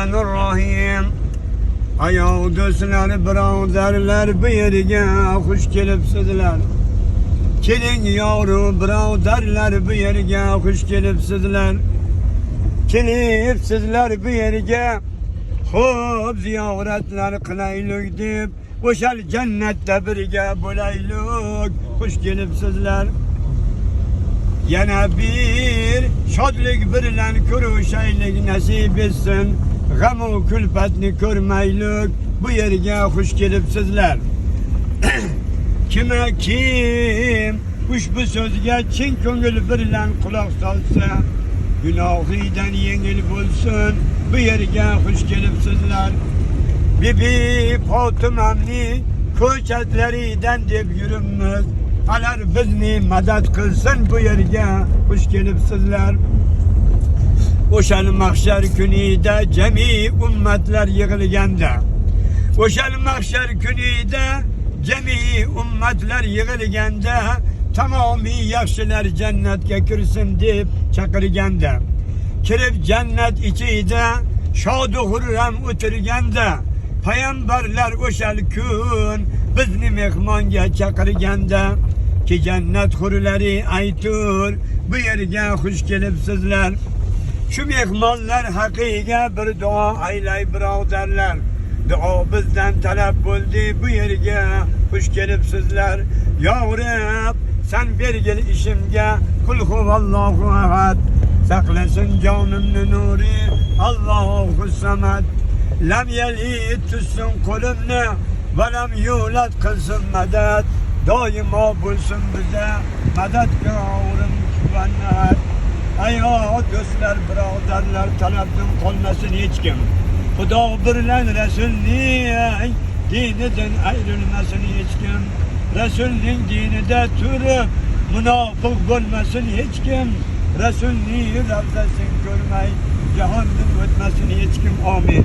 Bismillahirrahmanirrahim. Ayağı dostlar, birodarlar, bu yerge hoş kelipsizlar. Keling yavru birodarlar, bu yerge hoş kelipsizlar. Kelipsizlar bu yerge xo'p ziyoratlar qilaylik deb, o'shal jannatda birga bo'laylik. Xush kelibsizlar. Yana bir shodlik bilan ko'rishaylik nasib etsin. G'am u kulfatni ko'rmaylik. Bu yerga xush kelibsizlar. Kime kim ushbu so'zga chin ko'ngil bilan quloq solsa, gunohidan yengil bo'lsin. Bu yerga xush kelibsizlar. Bibi Fatimamning ko'chatlaridan deb yuribmiz. Alar bizni madad qilsin, bu yerga xush kelibsizlar. O'shal mahshar kunida jami ummatlar yig'ilganda, o'shal mahshar kunida jami ummatlar yig'ilganda, tamomiy yaxshilar jannatga kirsin deb chaqirganda, kirib jannat ichida shod xurram o'tirganda, payg'ambarlar o'shal kun bizni mehmonga chaqirganda, ki jannat hurlari aytur, bu yerga xush kelibsizlar. Şu mehmonlar haqiga bir duo aylay birodarlar. Duo bizdan talab bo'ldi, bu yerga xush kelibsizlar. Ya Rab, sen bergil ishimga kul huvallohu ahad. Saqlasin jonimni nuri Allohu samad. Lam yalid tutsin qo'limni va lam yulad qilsin madad. Doimo bo'lsin biza madadkorim quvvat. Ayo do'stlar, birodarlar, talabdan qolmasin hech kim. Xudo bilan Rasulning dinidan ayrilmasin hech kim. Rasulning dinida turib munofiq bo'lmasin hech kim. Rasulning ravzasini ko'rmay jahondan o'tmasin hech kim. Amin.